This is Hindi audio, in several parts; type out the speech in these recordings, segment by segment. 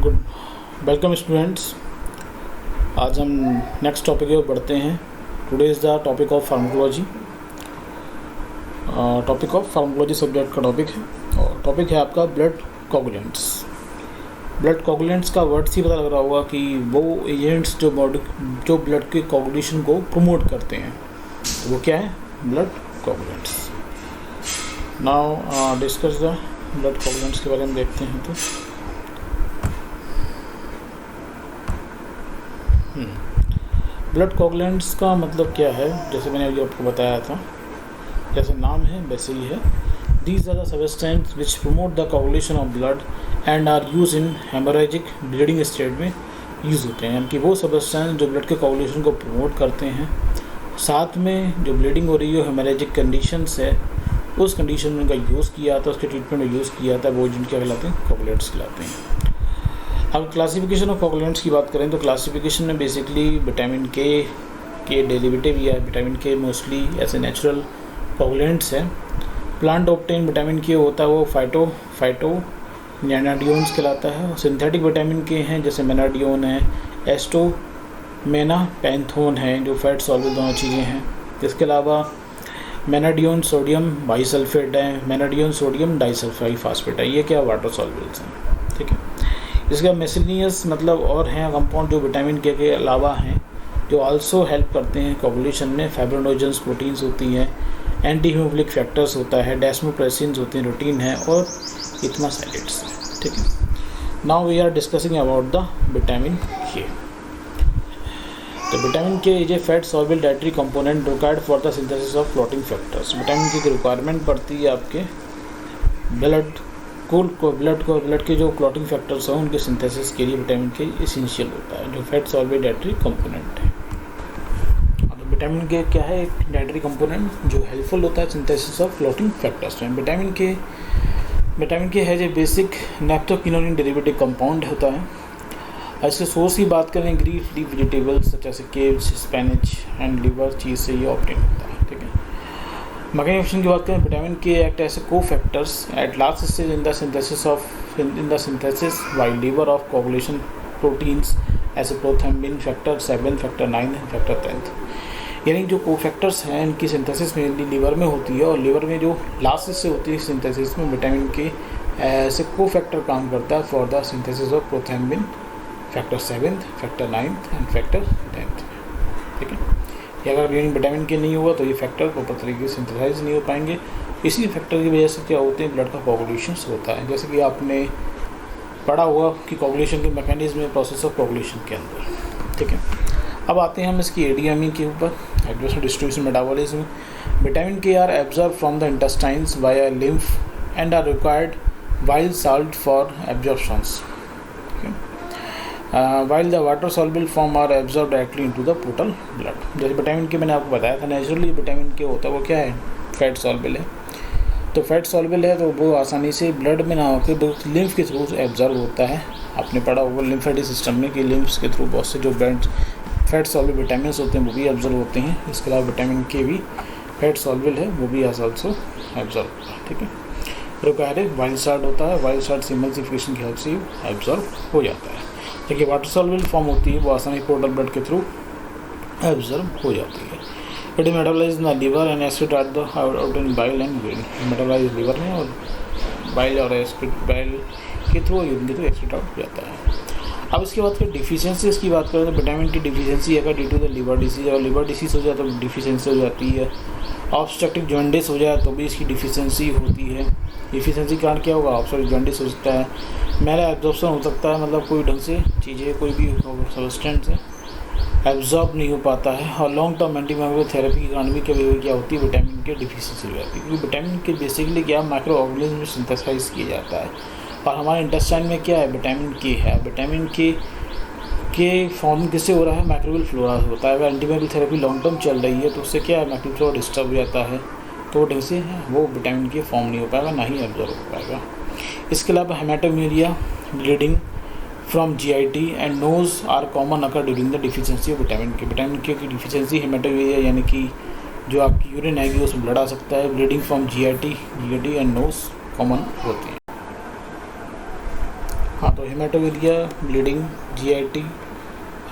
Good welcome students. आज हम नेक्स्ट टॉपिक की ओर बढ़ते हैं। Today is the topic of pharmacology. Topic of pharmacology subject का टॉपिक है और टॉपिक है आपका ब्लड कोगुलेंट्स। ब्लड कोगुलेंट्स का वर्ड से पता लग रहा होगा कि वो एजेंट्स जो ब्लड के कोगुलेशन को प्रमोट करते हैं, तो वो क्या है? Blood coagulants. Now discuss the blood coagulants के बारे में देखते हैं। तो ब्लड कोगुलेंट्स का मतलब क्या है? जैसे मैंने अभी आपको बताया था, जैसे नाम है वैसे ही है। These are the substance which promote the coagulation of blood and are use in haemorrhagic bleeding state में यूज़ होते हैं। यानी कि वो सब्सटेंस जो ब्लड के कोगुलेशन को प्रमोट करते हैं, साथ में जो ब्लीडिंग हो रही है हेमोरेजिक कंडीशंस है, उस कंडीशन में उनका यूज़ किया था, उसके ट्रीटमेंट में यूज़ किया था, वो एजेंट क्या कहलाते हैं? कोगुलेंट्स कहलाते हैं। अब क्लासिफिकेशन ऑफ कोगुलेंट्स की बात करें तो क्लासिफिकेशन में बेसिकली विटामिन के डेरिवेटिव या विटामिन के मोस्टली ऐसे नेचुरल कोगुलेंट्स हैं। प्लांट ऑब्टेन विटामिन के होता है वो फाइटो नैनाडियोन्स कहलाता है। सिंथेटिक विटामिन के हैं जैसे मेनाडियोन है, एस्टोमेनापेंथोन है, जो फैट सॉल्वेबल दोनों चीज़ें हैं। इसके अलावा मेनाडियोन सोडियम बाइसल्फेट है, मेनाडियोन सोडियम डाइसल्फाइड फास्फेट है। ये क्या वाटर सॉल्वेबल्स हैं, ठीक है। इसका मिसलिनियस मतलब और हैं कंपाउंड जो विटामिन के अलावा हैं, जो आल्सो हेल्प करते हैं कोगुलेशन में। फाइब्रिनोजेंस प्रोटीन्स होती हैं, एंटी हीमोफिलिक फैक्टर्स होता है, डेस्मोप्रेसिन्स होते हैं, रूटीन है और इथमासाइलेट्स, ठीक है। Now we are discussing about the vitamin K. तो vitamin K is a fat soluble dietary component required for the synthesis of clotting factors. Vitamin K की रिक्वायरमेंट पड़ती है आपके ब्लड के जो क्लॉटिंग फैक्टर्स हैं उनके सिंथेसिस के लिए विटामिन के इसेंशियल होता है, जो फैट सॉल्वेबल डाइटरी कंपोनेंट है। तो विटामिन के क्या है? एक डाइटरी कंपोनेंट जो हेल्पफुल होता है सिंथेसिस ऑफ क्लॉटिंग फैक्टर्स में। विटामिन के है जो बेसिक नेप्थोक्विनोलिन डेरिवेटिव कंपाउंड होता है। इसके सोर्स की बात करें ग्रीन लीफ वेजिटेबल्स जैसे केव्स, स्पिनच एंड लिवर चीज़ से ये ऑब्टेन होता है, ठीक है। मैकेनिज्म की बात करें, vitamin K act as cofactors at last stage in the synthesis while liver of coagulation proteins ऐसे prothrombin factor 7, factor 9 and factor 10। यानी जो को फैक्टर्स हैं इनकी सिंथेसिस में लीवर में होती है, और लीवर में जो लास्ट से होती है सिंथेसिस में विटामिन के ऐसे को फैक्टर काम करता है for the synthesis of prothrombin factor 7, factor 9 and factor 10, ठीक है। अगर विटामिन के नहीं हुआ तो ये फैक्टर प्रॉपर तरीके से सिंथेसाइज नहीं हो पाएंगे। इसी फैक्टर की वजह से क्या होते हैं? ब्लड का कोगुलेशन होता है। जैसे कि आपने पढ़ा हुआ कि कोगुलेशन के मैकेनिज्म में प्रोसेस ऑफ कोगुलेशन के अंदर, ठीक है। अब आते हैं हम इसकी एडीएमई के ऊपर, absorption distribution metabolism. Vitamin K are absorb from the intestines via lymph and are required bile salt for absorptions, while the water soluble form are absorb directly into the total blood. जैसे विटामिन के मैंने आपको बताया था, नेचुरली विटामिन के होता है वो क्या है? फैट सॉल्युबल है। तो फैट सॉल्युबल है तो वो आसानी से ब्लड में ना होकर लिम्फ के थ्रू एब्जॉर्ब होता है। आपने पढ़ा होगा लिम्फेटिक सिस्टम में कि लिम्फ्स के थ्रू बहुत से जो ब्लड फैट सॉल्युबल विटामिन होते हैं वो भी एब्जॉर्ब होते हैं। इसके अलावा विटामिन के भी फैट सॉल्युबल है, वो भी आल्सो एब्जॉर्ब होता है, ठीक है। रिक्वायर्ड वाइल साल्ट होता है, वाइल साल्ट इमल्सिफिकेशन की हेल्प से एब्जॉर्ब हो जाता है। देखिए वाटर सॉल्युबल फॉर्म होती है वो आसानी टोटल ब्लड के थ्रू एब्जॉर्ब हो जाती है। It metabolise in the liver and acid at the out in bile and urine. Metabolise liver में और बाइल और एसिड बाइल के थ्रू और यूरिन के थ्रू एक्सक्रीट आउट हो जाता है। अब इसके बाद फिर डिफिशियंसीज की बात करें तो विटामिन की डिफिशियंसी अगर due to the liver disease, और लिवर डिसीज हो जाए तो डिफिशियंसी हो जाती है। ऑब्स्ट्रक्टिव जॉन्डिस हो जाए तो भी इसकी डिफिशियंसी होती है। डिफिशियंसी कारण क्या होगा? ऑब्स्ट्रक्टिव जॉन्डिस हो सकता है, मेरा एब्जॉर्प्शन हो सकता है, मतलब कोई ढंग से चीज़ें कोई भी सब्सटेंस है एब्जॉर्ब नहीं हो पाता है। और लॉन्ग टर्म एंटीबायोटिक थेरेपी के कारण भी क्या होती है? विटामिन के डिफिशियंसी हो जाती है। क्योंकि विटामिन के बेसिकली क्या माइक्रो ऑर्गेनिज्म में सिंथेसाइज किया जाता है, और हमारे इंटेस्टाइन में क्या है? विटामिन के है। विटामिन के फॉर्म किससे हो रहा है? माइक्रोबियल फ्लोरा से होता है। अगर एंटीबायोटिक थेरेपी लॉन्ग टर्म चल रही है तो उससे क्या है? माइक्रोबियल फ्लोरा डिस्टर्ब हो जाता है, तो ढंग से वो विटामिन के फॉर्म नहीं हो पाएगा, ना ही एब्जॉर्ब हो पाएगा। इसके अलावा haematuria, bleeding from GIT and nose are common occur during the deficiency of vitamin K. Vitamin K की डिफिशियंसी हेमाटोम्यूरिया यानी कि जो आपकी यूरिन आएगी उसमें ब्लड आ सकता है। Bleeding from GIT and nose common होती है। हाँ, तो हेमाटोमेलिया, bleeding, GIT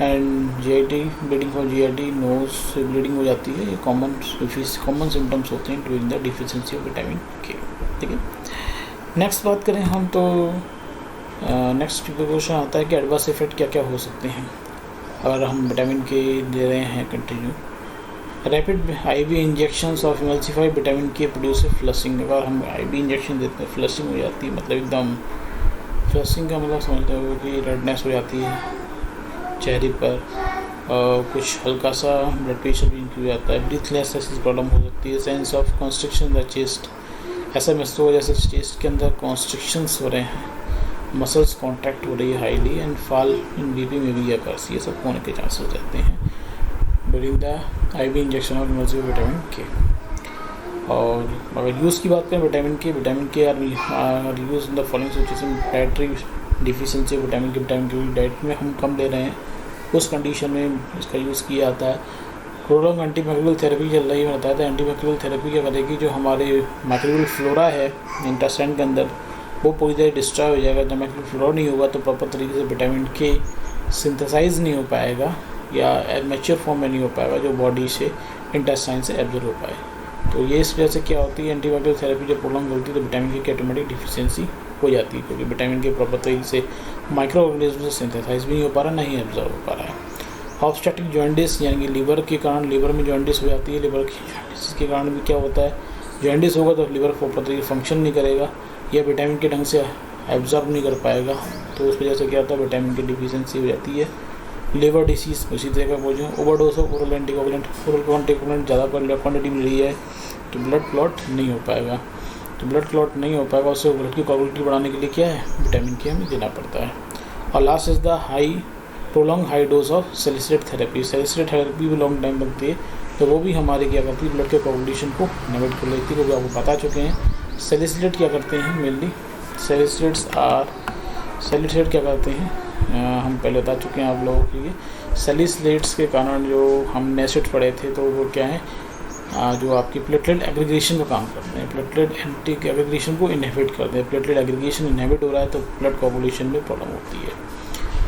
and GIT, bleeding for GIT, nose से ब्लीडिंग हो जाती है, ये कॉमन सिम्टम्स होते हैं during the deficiency of vitamin K. ठीक है, नेक्स्ट बात करें हम तो नेक्स्ट क्वेश्चन आता है कि एडवर्स इफेक्ट क्या क्या हो सकते हैं अगर हम विटामिन के ले रहे हैं continue. Rapid IV injections of emulsified vitamin के प्रोड्यूस फ्लशिंग। अगर हम IV इंजेक्शन देते हैं फ्लशिंग हो जाती है, मतलब एकदम फ्लशिंग का मतलब समझते हो कि रेडनेस हो जाती है चेहरे पर, और कुछ हल्का सा ब्लड प्रेशर भी इंक्रीज हो जाता है, ब्रीथलेस ऐसी प्रॉब्लम हो सकती है, sense of constriction the chest, ऐसा महसूस हो जैसे चेस्ट के अंदर कॉन्स्ट्रिक्शंस हो रहे हैं, मसल्स कॉन्ट्रैक्ट हो रही है highly, and fall in BP में भी अकर्स, ये सब होने के चांसेस रहते हैं during the IV injection of emulsified vitamin K. और अगर यूज़ की बात करें vitamin K are use in the following situation. Dietary deficiency vitamin K diet में हम कम ले रहे हैं, उस कंडीशन में इसका यूज़ किया जाता है। प्रोलॉन्ग एंटीमाइक्रोबियल थेरेपी चल रही है, मैंने बताया था एंटीमाइक्रोबियल थेरेपी क्या करेगी, जो हमारे माइक्रोबियल फ्लोरा है इंटेस्टाइन के अंदर वो पूरी तरह डिस्ट्रॉय हो जाएगा। जब माइक्रोबियल फ्लोरा नहीं होगा तो प्रॉपर तरीके से विटामिन के सिंथेसाइज नहीं हो पाएगा या मैच्योर फॉर्म में नहीं हो पाएगा जो बॉडी से इंटेस्टाइन से एब्जॉर्ब हो पाए। तो ये इस वजह से क्या होती है, एंटीमाइक्रोबियल थेरेपी जब प्रोलॉन्ग होती है तो विटामिन के ऑटोमेटिक डिफिशियंसी हो जाती है, क्योंकि विटामिन के प्रॉपर तरीके से माइक्रो ऑर्गेनिज्म से सिंथेसाइज भी नहीं हो पा रहा, ना ही एब्जॉर्ब हो पा रहा है। ऑब्स्ट्रक्टिव जॉइंटिस यानी कि लीवर के कारण लिवर में जॉइंटिस हो जाती है। लिवर की जॉइंटिस के कारण भी क्या होता है, जॉइंटिस होगा तो लिवर प्रॉपर तरीके फंक्शन नहीं करेगा या विटामिन के ढंग से एब्जॉर्ब नहीं कर पाएगा, तो उस वजह से क्या होता है विटामिन की डिफिशियंसी हो जाती है। लिवर डिसीज़ उसी तरह का बोझ, ओवरडोज ऑफ ओरल एंटीकोगुलेंट ज़्यादा क्वान्टिटी में रही है तो ब्लड क्लॉट नहीं हो पाएगा। तो ब्लड क्लॉट नहीं हो पाएगा, उससे ब्लड की कोएगुलेबिलिटी बढ़ाने के लिए क्या है, विटामिन के हमें देना पड़ता है। और last is the prolong high dose of salicylate therapy. Salicylate therapy भी लॉन्ग टाइम लगती है, तो वो भी हमारे क्या करती है, ब्लड के कोएगुलेशन को इनहिबिट कर लेती है, वो आपको बता चुके हैं। सैलिसिलेट क्या करते हैं मेनली, सैलिसिलेट क्या करते हैं हम पहले बता चुके हैं आप लोगों के लिए। सैलिसिलेट्स के कारण जो हम नेसेट पढ़े थे तो वो क्या है, जो आपकी प्लेटलेट एग्रीगेशन का काम करते हैं, प्लेटलेट एंटी एग्रीगेशन को इनहिबिट करते हैं। प्लेटलेट एग्रीगेशन इनहिबिट हो रहा है तो ब्लड कोएगुलेशन में प्रॉब्लम होती है,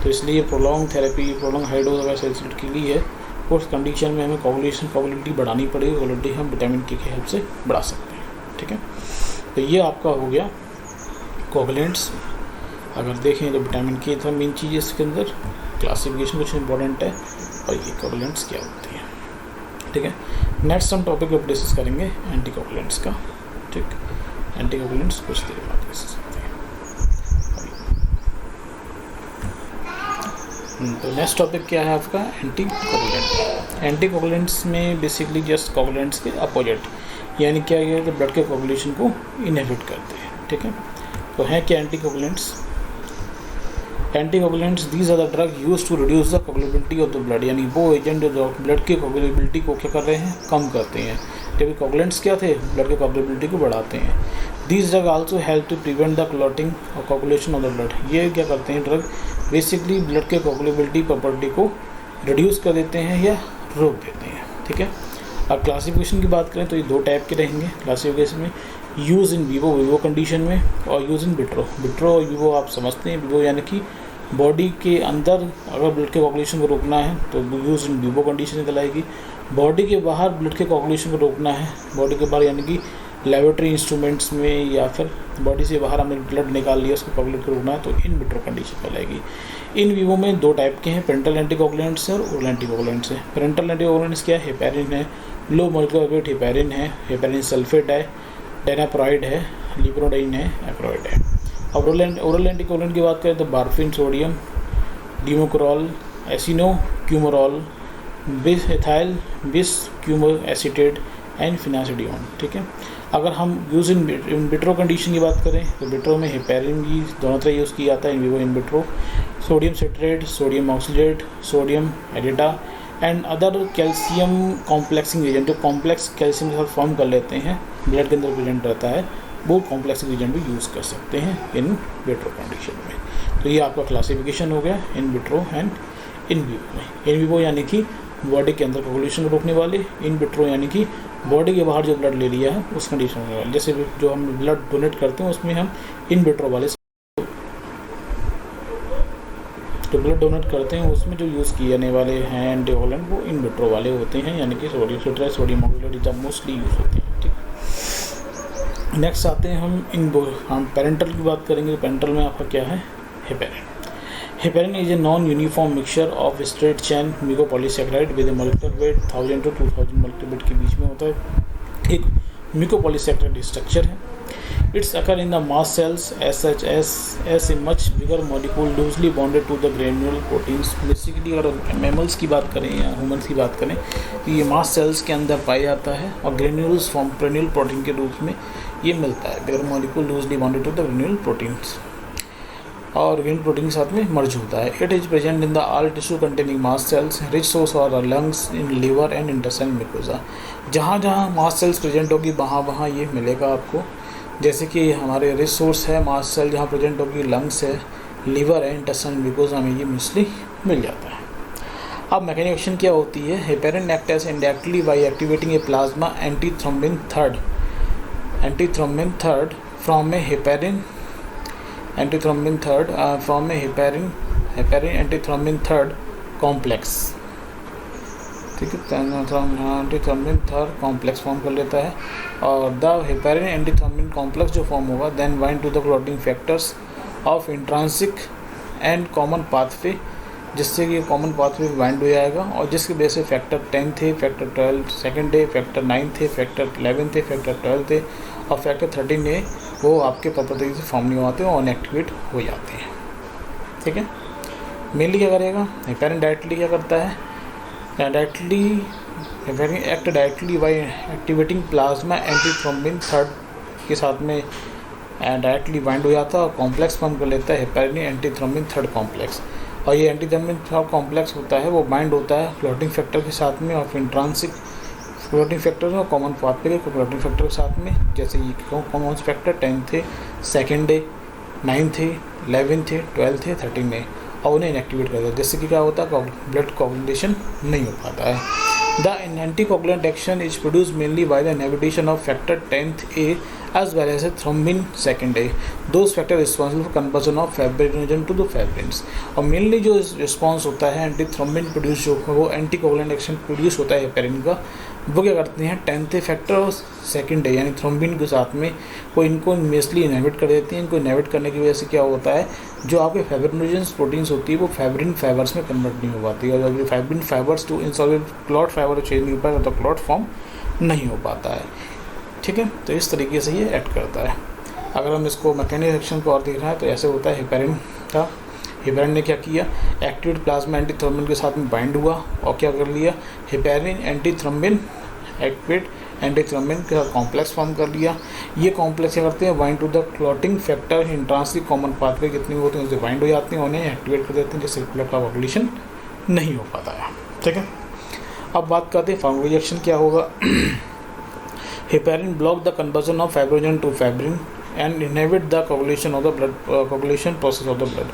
तो इसलिए prolong therapy, prolong high dose अगर सैलिसिलेट की गई है उस कंडीशन में हमें कोएगुलेबिलिटी बढ़ानी पड़ेगी, कोएगुलेबिलिटी हम विटामिन के हेल्प से बढ़ा सकते हैं। ठीक है, तो ये आपका हो गया कोएगुलेंट्स। अगर देखें तो विटामिन के था मेन चीज़, इसके अंदर क्लासिफिकेशन कुछ इंपॉर्टेंट है और ये कोएगुलेंट्स क्या होती हैं। ठीक है, नेक्स्ट हम टॉपिक पर डिस्कस करेंगे एंटीकोगुलेंट्स का। ठीक, एंटीकोगुलेंट्स कुछ देर बाद डिस्कस करते हैं। तो नेक्स्ट टॉपिक क्या है आपका, एंटीकोगुलेंट। एंटीकोगुलेंट्स में बेसिकली जस्ट कोगुलेंट्स के अपोजिट, यानी क्या है तो ब्लड के कोगुलेशन को इनहिबिट करते हैं। ठीक है, तो है क्या anticoagulants. Anticoagulants these are the drug use to reduce the coagulability of the blood, यानी वो एजेंट जो ब्लड की कोगुलेबिलिटी को क्या कर रहे हैं, कम करते हैं। जबकि कोगुलेंट्स क्या थे, ब्लड की कोगुलेबिलिटी को बढ़ाते हैं। These drug also help to prevent the clotting और कोगुलेशन ऑफ द ब्लड। ये क्या करते हैं ड्रग, बेसिकली ब्लड के कोगुलेबिलिटी प्रॉपर्टी को रिड्यूस कर देते हैं या रोक देते हैं। ठीक है, अब क्लासिफिकेशन की बात करें तो ये दो टाइप के रहेंगे क्लासिफिकेशन में, यूज़ इन विवो कंडीशन में और यूज़ इन विट्रो और विवो आप समझते हैं। विवो यानी कि बॉडी के अंदर अगर ब्लड के कोगुलेशन को रोकना है तो यूज़ इन विवो कंडीशन कहलाएगी। बॉडी के बाहर ब्लड के कोगुलेशन को रोकना है, बॉडी के बाहर यानी कि लेबोरेटरी इंस्ट्रूमेंट्स में या फिर बॉडी से बाहर हमने ब्लड निकाल लिया उसको कोगुलेट को रोकना है तो इन विट्रो कंडीशन कहलाएगी। इन विवो में दो टाइप के हैं, पेरेंटल एंटीकोगुलेंट्स और ओरल एंटीकोगुलेंट्स है। पेरेंटल एंटीकोगुलेंट्स क्या है, हेपेरिन है, लो मोलेक्युलर वेट हेपेरिन है, हेपेरिन सल्फेट है, डेनाप्राइड है, लिप्रोडाइन है, एक्रोइड है। अब ओरल एंटीकोगुलेंट की बात करें तो बारफिन, सोडियम, डिमोक्रोल, एसिनो, क्यूमोरॉल, बिस एथाइल, बिस क्यूमो एसीटेट एंड फिनासिडियोन। ठीक है, अगर हम यूज़ इन विट्रो कंडीशन की बात करें तो विट्रो में हेपेरिन भी दोनों तरह यूज़ किया जाता है, in vivo in vitro. Sodium citrate, sodium oxalate, sodium EDTA and other calcium complexing agent, जो कॉम्प्लेक्स कैल्शियम के साथ फॉर्म कर लेते हैं ब्लड के अंदर प्रेजेंट रहता है, वो कॉम्प्लेक्सिंग एजेंट भी यूज़ कर सकते हैं इन विट्रो कंडीशन में। तो ये आपका क्लासिफिकेशन हो गया in vitro and in vivo में। इन विवो यानी कि बॉडी के अंदर कोगुलेशन को रोकने वाले, इन विट्रो यानी कि बॉडी के बाहर जो ब्लड ले लिया है उस कंडीशन में, जैसे जो हम ब्लड डोनेट करते हैं उसमें हम इन विट्रो वाले जो ब्लड डोनेट करते हैं उसमें जो यूज़ किए जाने वाले हैं एंटीकोगुलेंट वो इन विट्रो वाले होते हैं, यानी कि sodium citrate, sodium oxalate mostly use होते हैं। ठीक, नेक्स्ट आते हैं हम पेरेंटल की बात करेंगे। पेरेंटल में आपका क्या है, heparin. Heparin is a non uniform mixture of straight chain mucopolysaccharide with a molecular weight 1000 to 2000 molecular weight के बीच में होता है। एक म्यूकोपॉलीसैकेराइड स्ट्रक्चर है। It's occur in the mast cells as such as a much bigger molecule loosely bonded to the granule proteins। Basically अगर मैमल्स की बात करें या ह्यूमन्स की बात करें तो ये मास्ट सेल्स के अंदर पाया जाता है और ग्रेन्यूल्स फॉर्म ग्रेन्यूल प्रोटीन के रूप में ये मिलता है। Bigger molecule loosely bonded to the granule proteins और ग्रेन्यूल प्रोटीन के साथ में मर्ज होता है। It is present in the all tissue containing mast cells, rich source और lungs, in liver and intestine mucosa. जहाँ जहाँ मास्ट सेल्स प्रेजेंट होगी वहाँ वहाँ ये मिलेगा आपको। जैसे कि हमारे रिच सोर्स है मास्ट सेल जहाँ प्रेजेंट होगी, लंग्स है, लिवर है, इंटेस्टाइन म्यूकोसा में ये मोस्टली मिल जाता है। अब मैकेनिकल एक्शन क्या होती है, heparin act as indirectly by activating a plasma antithrombin third from a heparin antithrombin third complex. ठीक है, एंटीथ्रोम्बिन थर्ड कॉम्प्लेक्स फॉर्म कर लेता है और द हेपेरिन एंटीथ्रोम्बिन कॉम्प्लेक्स जो फॉर्म होगा then bind to the clotting factors of intrinsic and common pathway, जिससे कि कॉमन पाथवे बाइंड हो जाएगा और जिसकी वजह से फैक्टर 10 थे, फैक्टर 12 सेकेंड डे, फैक्टर 9 थे, फैक्टर 11 थे, फैक्टर 12 थे और फैक्टर 13 है वो आपके प्रॉपर तरीके से फॉर्म नहीं होते और अनएक्टिवेट हो जाते हैं। ठीक है, मेनली क्या करेगा हेपेरिन डायरेक्टली क्या करता है, directly heparin act directly by activating plasma antithrombin third के साथ में डायरेक्टली बाइंड हो जाता है और कॉम्प्लेक्स फॉर्म कर लेता है हेपेरिन एंटीथ्रोम्बिन थर्ड कॉम्प्लेक्स। और ये एंटीथ्रोम्बिन थर्ड कॉम्प्लेक्स होता है वो बाइंड होता है क्लॉटिंग फैक्टर के साथ में और इंट्रांसिक क्लॉटिंग फैक्टर और कॉमन पाथवे के क्लॉटिंग फैक्टर के साथ में। जैसे ये कॉमन फैक्टर 10 थे, सेकेंड डे 9 थे, 11 थे, 12 थे, 13 है और उन्हें इनएक्टिवेट कर देता है, जिससे कि क्या होता है ब्लड कोगुलेशन नहीं हो पाता है। The anticoagulant action is produced mainly by the inhibition of factor 10A as well as a thrombin second A. Those factors responsible for conversion of fibrinogen to the fibrins। और मेनली जो रिस्पॉन्स होता है एंटी थ्रोम्बिन प्रोड्यूस जो वो एंटीकोगुलेंट एक्शन प्रोड्यूस होता है हेपेरिन का, वो क्या करते हैं 10th फैक्टर और सेकेंड यानी थ्रोम्बिन के साथ में वो इनको मेस्टली इनहिबिट कर देती हैं। इनको इनहिबिट करने की वजह से क्या होता है जो आपके फाइब्रिनोजेंस प्रोटीन्स होती है वो फाइब्रिन फाइबर्स में कन्वर्ट नहीं हो पाती है और जब fibrin fibres to insoluble clot fibre change नहीं हो पाएगा तो क्लॉट फॉर्म नहीं हो पाता है। ठीक है, तो इस तरीके से ये एक्ट करता है। अगर हम इसको मैकेनिकल एक्शन को और देख रहे हैं तो ऐसे होता है हेपेरिन का। हेपेरिन ने क्या किया, एक्टिवेट प्लाज्मा एंटीथ्रोम्बिन के साथ में बाइंड हुआ और क्या कर लिया हेपेरिन एंटीथ्रोम्बिन एक्टिवेट एंटीथ्रोम्बिन का कॉम्प्लेक्स फॉर्म कर लिया। ये कॉम्प्लेक्स क्या करते हैं bind to the clotting factor intrinsic common pathway जितनी होते हैं उससे बाइंड हो जाते हैं, उन्हें एक्टिवेट कर देते हैं जिससे ब्लड का कोगुलेशन नहीं हो पाता है। ठीक है, अब बात करते हैं फार्माकोजेक्शन क्या होगा। Heparin block the conversion of fibrinogen to fibrin and inhibit the coagulation of the blood coagulation process of the blood.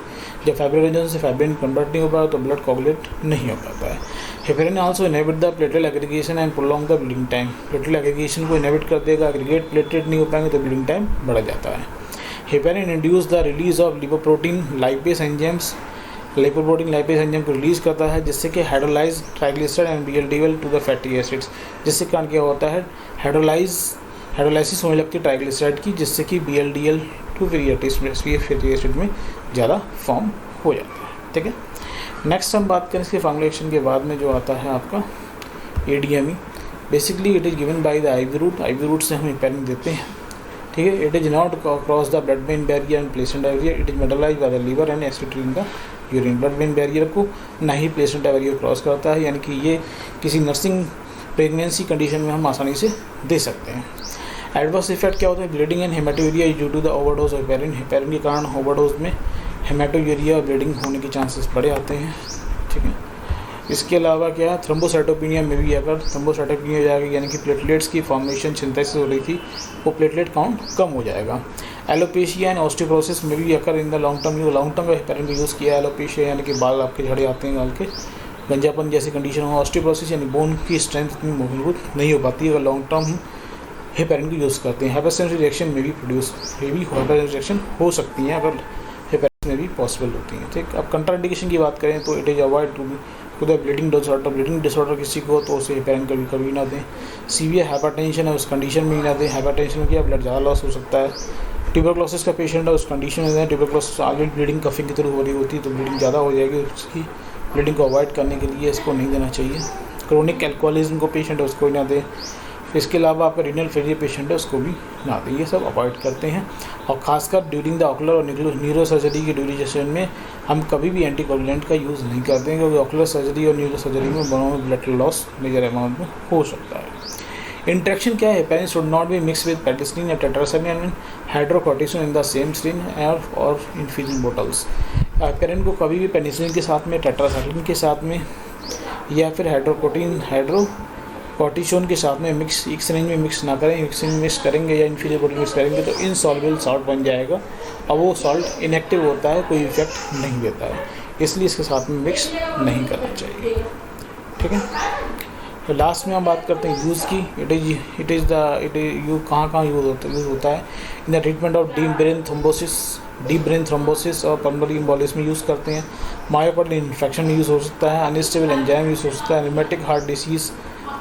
जब फाइब्रिनोजन से फाइब्रिन कन्वर्ट नहीं हो पाता तो ब्लड कोगुलेट नहीं हो पाता है। Heparin also inhibit the platelet aggregation and prolong the bleeding time. Platelet aggregation को इनहिबिट कर देगा, एग्रीगेट प्लेटलेट नहीं हो पाएंगे तो ब्लीडिंग टाइम बढ़ जाता है। Heparin induce the release of lipoprotein lipase enzymes. Lipoprotein lipase enzyme को रिलीज करता है जिससे कि hydrolyse triglyceride and VLDL to the fatty acids, जिससे कारण क्या होता है हाइड्रोलाइसिस होने लगती है ट्राइग्लिसराइड की, जिससे कि बीएलडीएल टू फैटी एसिड में ज़्यादा फॉर्म हो जाता है। ठीक है, नेक्स्ट हम बात करें इसके फॉर्मुलेशन के बाद में जो आता है आपका ADME. Basically it is given by the IV route. IV route से हम हेपेरिन देते हैं। ठीक है, it is not cross the blood brain barrier and placenta barrier. It is metabolise by the liver and excreted in the urine. Blood brain barrier को ना ही प्लेसेंटा बैरियर क्रॉस करता है, यानी कि ये किसी नर्सिंग प्रेगनेंसी कंडीशन में हम आसानी से दे सकते हैं। एडवर्स इफेक्ट क्या होता है, bleeding and haematuria is due to the overdose heparin. Heparin के कारण ओवरडोज में हेमाटोयूरिया और ब्लीडिंग होने के चांसेस बढ़े आते हैं। ठीक है, इसके अलावा क्या थ्रोम्बोसाइटोपिनिया में भी अगर थ्रोम्बोसाइटोपिनिया हो जाएगी यानी कि प्लेटलेट्स की फॉर्मेशन सिंथेसिस हो रही थी वो प्लेटलेट काउंट कम हो जाएगा। एलोपेशिया एंड ऑस्टियोपोरोसिस में भी अगर इन द लॉन्ग टर्म का हेपेरिन भी यूज़ किया। एलोपेशिया यानी कि बाल आपके झड़े आते हैं, गाल के गंजापन जैसी कंडीशन हो। ऑस्टियोपोरोसिस यानी बोन की स्ट्रेंथ इतनी मजबूत नहीं हो पाती अगर लॉन्ग टर्म हेपेरिन को यूज़ करते हैं। हाइपरसेंसिटिव रिएक्शन में भी हाइपरसेंसिटिव रिएक्शन हो सकती हैं अगर में भी पॉसिबल होती हैं। ठीक, अब कंट्राइंडिकेशन की बात करें तो it is avoid to the bleeding disorder किसी को तो उसे हेपेरिन कभी ना दें। सीवियर हाइपरटेंशन है उस कंडीशन में ही ना दें। हाइपरटेंशन किया ब्लड ज़्यादा लॉस हो सकता है। ट्यूबरक्लोसिस का पेशेंट है उस कंडीशन में दें। ट्यूबरक्लोसिस ऑलरेडी ब्लीडिंग कफिंग के थ्रू हो रही होती है तो ब्लीडिंग ज़्यादा हो जाएगी, उसकी ब्लीडिंग को अवॉइड करने के लिए इसको नहीं देना चाहिए। क्रोनिक एल्कोहलिज्म को पेशेंट है उसको ही ना दें। इसके अलावा आपका रीनल फेलियर पेशेंट है उसको भी ना दें। ये सब अवॉइड करते हैं। और ख़ासकर ड्यूरिंग द ऑकुलर और न्यूरो सर्जरी के ड्यूरेशन में हम कभी भी एंटीकोगुलेंट का यूज़ नहीं करते हैं, क्योंकि ऑकुलर सर्जरी और न्यूरो सर्जरी में दोनों में ब्लड लॉस मेजर अमाउंट में हो सकता है। इंट्रैक्शन क्या है? Heparin should not be mix with penicillin या tetracycline hydrocortisone in the same syringe और इन्फ्यूजन बोटल्स। हेपेरिन को कभी भी पेनिसिलिन के साथ में, टेट्रासाइक्लिन के साथ में या फिर हाइड्रोकोर्टिसोन के साथ में मिक्स एक सिरिंज में मिक्स ना करें। मिक्सिंग मिक्स करेंगे या इन्फ्यूजन बोतल मिक्स करेंगे तो इनसॉल्युबल सॉल्ट बन जाएगा और वो सॉल्ट इनएक्टिव होता है, कोई इफेक्ट नहीं देता है, इसलिए इसके साथ में मिक्स नहीं करना चाहिए। ठीक है, तो लास्ट में हम बात करते हैं यूज़ की। इट इज़ कहाँ यूज़ होता है in the treatment of deep brain thrombosis और पल्मोनरी एम्बोलिज्म में यूज़ करते हैं। मायोकार्डियल इन्फेक्शन में यूज़ हो सकता है। अनस्टेबल एंजाइम यूज़ हो सकता है। रिमेटिक हार्ट डिसीज़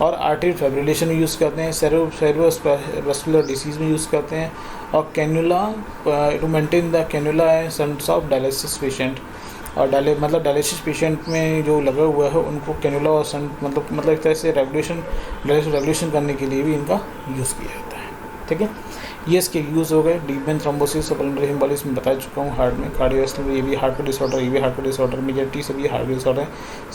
और आर्टरी फाइब्रिलेशन में यूज़ करते हैं। सेरेब्रोवास्कुलर डिसीज़ में यूज़ करते हैं। और cannula to maintain the cannula and sense of dialysis patient और डायलिसिस पेशेंट में जो लगा हुआ है उनको कैन्युला और सेंट मतलब एक तरह से रेगुलेशन करने के लिए भी इनका यूज़ किया जाता है। ठीक है, ये इसके यूज़ हो गए। डीप वेन थ्रोम्बोसिस और पल्मोनरी एम्बोलिज्म बता चुका हूँ। हार्ट में कार्डियोवास्कुलर ये भी हार्ट का डिसऑर्डर, ये भी हार्ट का डिसऑर्डर, मेजॉरिटी सभी हार्ट डिसऑर्डर है।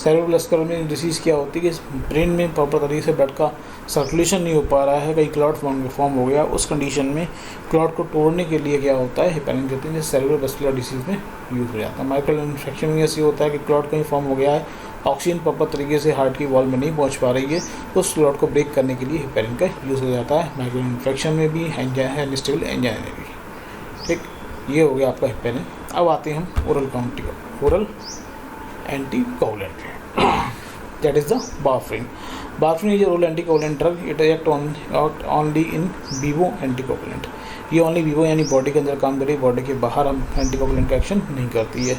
सेरेब्रोवास्कुलर में डिसीज़ क्या होती है कि ब्रेन में प्रॉपर तरीके से ब्लड का सर्कुलेशन नहीं हो पा रहा है, कहीं क्लॉट फॉर्म हो गया। उस कंडीशन में क्लॉट को तोड़ने के लिए क्या होता है, हेपेरिन कहते हैं, सेरेब्रोवास्कुलर डिसीज़ में यूज़ हो जाता है। माइक्रोल इन्फेक्शन में ऐसे होता है कि क्लॉट कहीं फॉर्म हो गया है, ऑक्सीजन प्रॉपर तरीके से हार्ट की वॉल में नहीं पहुंच पा रही है, उस क्लॉट को ब्रेक करने के लिए हेपेरिन का यूज़ हो जाता है। माइक्रो इन्फेक्शन में भी, अनस्टेबल एंजाइना में भी। ठीक, ये हो गया आपका हेपेरिन। अब आते हैं हम oral anticoagulant, that is the warfarin. Warfarin is oral anticoagulant drug. It act only in vivo anticoagulant. ये ओनली विवो यानी बॉडी के अंदर काम करेगी, बॉडी के बाहर हम एंटीकोगुलेंट का एक्शन नहीं करती है।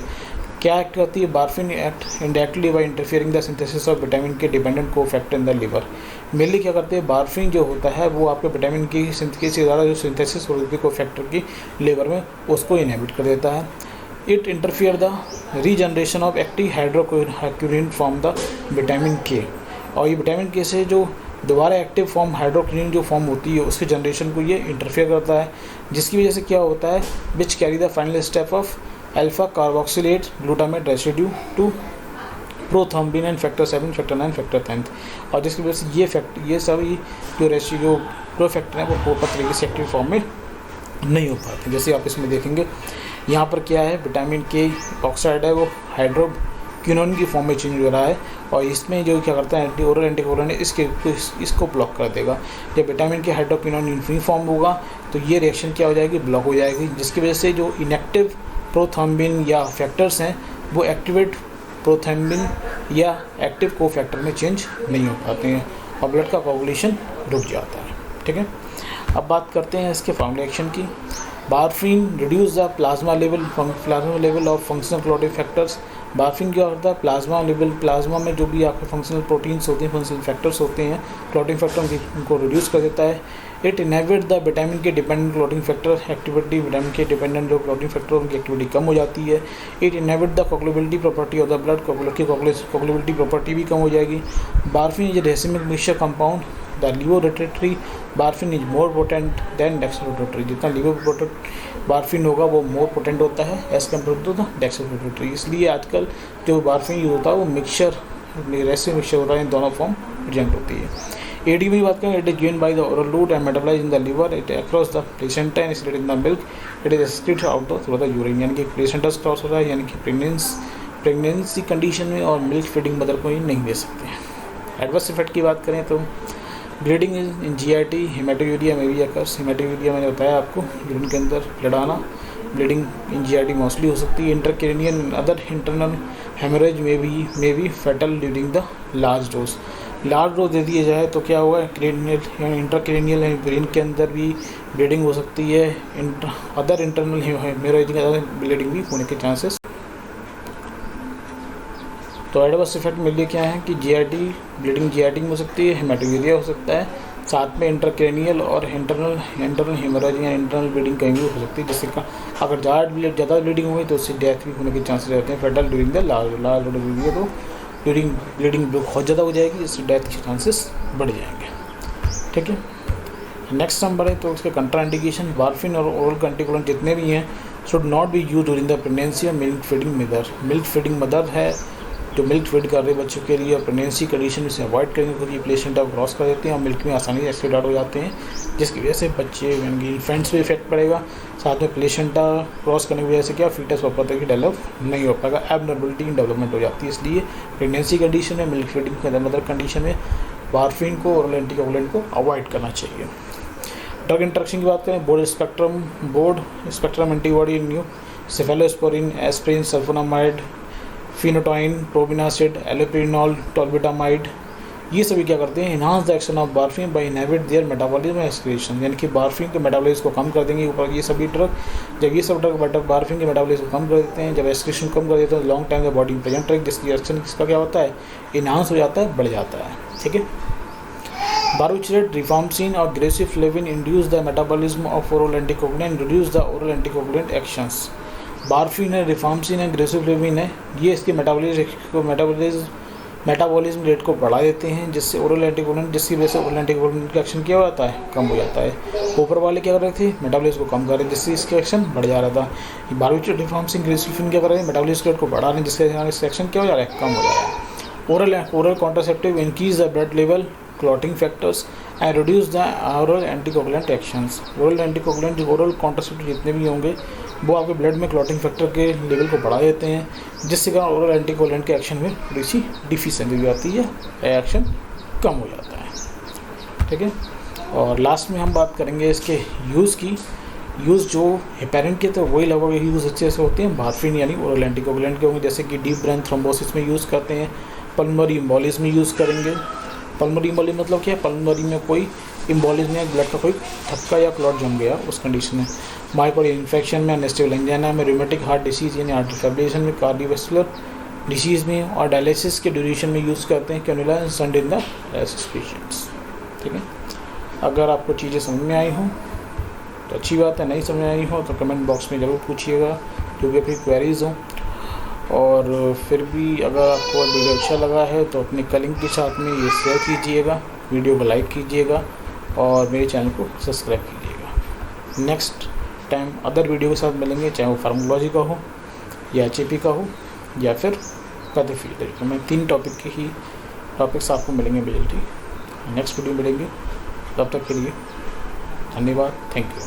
क्या एक्ट करती है? Warfarin act indirectly by interfering the synthesis of vitamin K dependent cofactor in the liver. Mainly क्या करते हैं, वारफरिन जो होता है वो आपके विटामिन की के से ज़्यादा जो सिंथेसिस हो रही है कोफैक्टर की लिवर में, उसको इनहिबिट कर देता है। It interfere the regeneration of active hydroquinone from the vitamin K. और ये विटामिन के से जो दोबारा एक्टिव फॉर्म हाइड्रोक्विनिन जो फॉर्म होती है उसके जनरेशन को ये इंटरफियर करता है, जिसकी वजह से क्या होता है, which carry the final step of alpha carboxylate glutamate residue to prothrombin and factor 7, factor 9, factor 10। और जिसकी वजह से ये सभी जो रेसिड्यू प्रो फैक्टर हैं वो प्रॉपर तरीके से एक्टिव फॉर्म में नहीं हो पाते। जैसे आप इसमें देखेंगे यहाँ पर क्या है, विटामिन के ऑक्साइड है वो हाइड्रोक्विनोन की फॉर्म में चेंज हो रहा है, और इसमें जो क्या करता है ओरल एंटीकोगुलेंट इसको ब्लॉक कर देगा। जब विटामिन के हाइड्रोक्विनोन यूनिफॉर्म फॉर्म होगा तो ये रिएक्शन क्या हो जाएगी, ब्लॉक हो जाएगी, जिसकी वजह से जो इनएक्टिव प्रोथ्रोम्बिन या फैक्टर्स हैं वो एक्टिवेट प्रोथ्रोम्बिन या एक्टिव कोफैक्टर में चेंज नहीं हो पाते हैं और ब्लड का कोagulation रुक जाता है। ठीक है, अब बात करते हैं इसके फार्मूला एक्शन की। Warfarin reduce the plasma level of functional clotting factors. Warfarin क्या होता है, प्लाज्मा में जो भी आपके फंक्शनल प्रोटीन्स होते हैं, फंक्शनल फैक्टर्स होते हैं, क्लॉटिंग फैक्टर उनको रिड्यूस कर देता है। It inhibit the vitamin K dependent clotting factor activity. Vitamin K dependent जो क्लॉटिंग फैक्टर उनकी एक्टिविटी कम हो जाती है। It inhibit the coagulability property of the blood. Coagulability property भी कम हो जाएगी। Warfarin is a racemic mixture compound. The levorotatory warfarin is more potent than dextrorotatory. जितना लिवोरेटेटरी वारफरिन होगा वो मोर पोटेंट होता है as compare to the dextrorotatory. इसलिए आजकल जो वारफरिन यूज होता है वो रेसिमिक मिक्सचर होता है, इन दोनों फॉर्म प्रेजेंट होती है। एडी की बात करें, it is given by the oral route and metabolised in the liver. It across the placenta and excreted in the milk. It is excreted out through the urine, यानी कि प्लेसेंटा क्रॉस हो रहा है, यानी कि प्रेगनेंसी कंडीशन में और मिल्क फीडिंग मदर को ही नहीं दे सकते। एडवर्स इफेक्ट की बात करें तो ब्लीडिंग इन जीआईटी, हेमेटोयूरिया में भी अकर्स। हेमेटोयूरिया मैंने बताया आपको, यूरिन के अंदर ब्लड आना। ब्लीडिंग इन जीआईटी मोस्टली हो सकती है। इंटरक्रेनियन अदर इंटरनल हेमरेज में भी fatal during the large dose. Large dose दे दिया जाए तो क्या होगा, क्रेनियल यानी इंट्राक्रेनियल यानी ब्रेन के अंदर भी ब्लीडिंग हो सकती है, अदर इंटरनल हेमोरेजिक ब्लीडिंग भी होने के चांसेस। तो एडवर्स इफेक्ट मिल क्या है कि जीआईटी ब्लीडिंग जीआईटी में हो सकती है, हेमाटोयूरिया हो सकता है, साथ में इंट्राक्रेनियल और इंटरनल हेमोरेजिक या इंटरनल ब्लीडिंग कहीं भी हो सकती है, जिससे अगर ज़्यादा ब्लीडिंग हुई तो उससे डेथ भी होने के चांसेस रहते हैं। Fatal during the large delivery तो ड्यूरिंग ब्लीडिंग बहुत ज़्यादा हो जाएगी, जिससे डेथ के चांसेस बढ़ जाएंगे। ठीक है, नेक्स्ट नंबर है तो उसके कंट्रा इंडिकेशन, वार्फिन और ओरल एंटीकोगुलेंट जितने भी हैं should not be use during the pregnancy और milk feeding mother. Milk feeding mother है जो मिल्क फीड कर रहे बच्चों के लिए, प्रेगनेंसी कंडीशन में से अवॉइड करेंगे क्योंकि ये प्लेसेंटा क्रॉस कर देते हैं और मिल्क में आसानी से एक्सीडेंट हो जाते हैं, जिसकी वजह से बच्चे यानी इन्फेंट्स पे इफेक्ट पड़ेगा। साथ में प्लेसेंटा क्रॉस करने की वजह से क्या फीटस प्रॉपर तरीके डेवलप नहीं हो पाएगा, एबनॉर्मलिटी इन डेवलपमेंट हो जाती है। इसलिए प्रेगनेंसी कंडीशन में, मिल्क फीडिंग के मदर कंडीशन में वार्फिन को और एंटीकोगुलेंट को अवॉइड करना चाहिए। ड्रग इंटरेक्शन की बात करें, broad spectrum antibody new cephalosporin, aspirin, sulfonamide, phenytoin, probenecid, allopurinol, tolbutamide, ये सभी क्या करते हैं, enhance the action of warfarin by inhibit their metabolism and excretion, यानी कि बार्फिन के मेटाबॉलिज्म को कम कर देंगे ऊपर ये सभी ड्रग। जब ये सब ड्रग बार्फिन के मेटाबॉलिज्म को कम कर देते हैं, जब एक्सक्रीशन कम कर देते हैं तो लॉन्ग टाइम में बॉडी में प्रेजेंट रहेगी, जिसकी एक्शन इसका क्या होता है, इन्हांस हो जाता है, बढ़ जाता है। ठीक है, बार्बिट्रेट, रिफाम्सिन और griseofulvin induce the metabolism of oral anticoagulant, reduce the oral anticoagulant actions. Warfarin है, रिफाम्सिन है, ग्रेसिफ्लेविन है, ये इसके मेटाबॉलिज्म रेट को बढ़ा देते हैं, जिससे ओरल एंटीकोगुलेंट, जिसकी वजह से ओरल एंटीकोगुलेंट का एक्शन क्या हो जाता है, कम हो जाता है। ऊपर वाले क्या कर रहे थे, मेटाबॉलिज्म को कम कर रहे हैं, जिससे इसका एक्शन बढ़ जा रहा था। बार्बिट्रेट, रिफाम्सिन, ग्रेसिफ्लेविन क्या कर रहे हैं, मेटाबॉलिज्म रेट को बढ़ा रहे हैं, जिससे इसका एक्शन क्या हो जा रहा है, कम हो जा रहा है। Oral contraceptive increase the blood level, clotting factors and reduce the oral anticoagulant actions. Oral anticoagulant जो ओरल कॉन्ट्रासेप्टिव जितने भी होंगे वो आपके ब्लड में क्लॉटिंग फैक्टर के लेवल को बढ़ा देते हैं, जिससे कारण ओरल एंटीकोगुलेंट के एक्शन में थोड़ी सी डिफिशिएंसी भी आती है, एक्शन कम हो जाता है। ठीक है, और लास्ट में हम बात करेंगे इसके यूज़ की। यूज़ जो हेपेरिन के तो वही लगभग यूज़ अच्छे से होते हैं बार्फिन यानी ओरल एंटीकोगुलेंट के होंगे, जैसे कि डीप ब्रेन थ्रोम्बोसिस में यूज़ करते हैं, पल्मोनरी एम्बोलिज्म में यूज़ करेंगे। पल्मोनरी एम्बोलिज्म मतलब क्या है, पल्मोनरी में कोई एम्बोलिज्म या ब्लड का कोई थक्का या क्लॉट जम गया उस कंडीशन में, मायोकार्डियल इन्फेक्शन में, अनस्टेबल एंजाइना में, रूमेटिक हार्ट डिसीज़ यानी आर्टरी फाइब्रिलेशन में, कार्डियोवैस्कुलर डिसीज़ में और डायलिसिस के ड्यूरेशन में यूज़ करते हैं cannula and shunt in the dialysis patients. ठीक है, अगर आपको चीज़ें समझ में आई हों तो अच्छी बात है, नहीं समझ में आई हो तो कमेंट बॉक्स में ज़रूर पूछिएगा जो भी अपनी क्वेरीज़ हों। और फिर भी अगर आपको वीडियो अच्छा लगा है तो अपने कलिंग के साथ में ये शेयर कीजिएगा, वीडियो को लाइक कीजिएगा और मेरे चैनल को सब्सक्राइब कीजिएगा। नेक्स्ट टाइम अदर वीडियो के साथ मिलेंगे, चाहे वो फार्मोलॉजी का हो या HAP का हो या फिर पैथोफिजियोलॉजी का। मैं 3 टॉपिक्स आपको मिलेंगे जल्दी, नेक्स्ट वीडियो मिलेंगे। तब तक के लिए धन्यवाद, थैंक यू।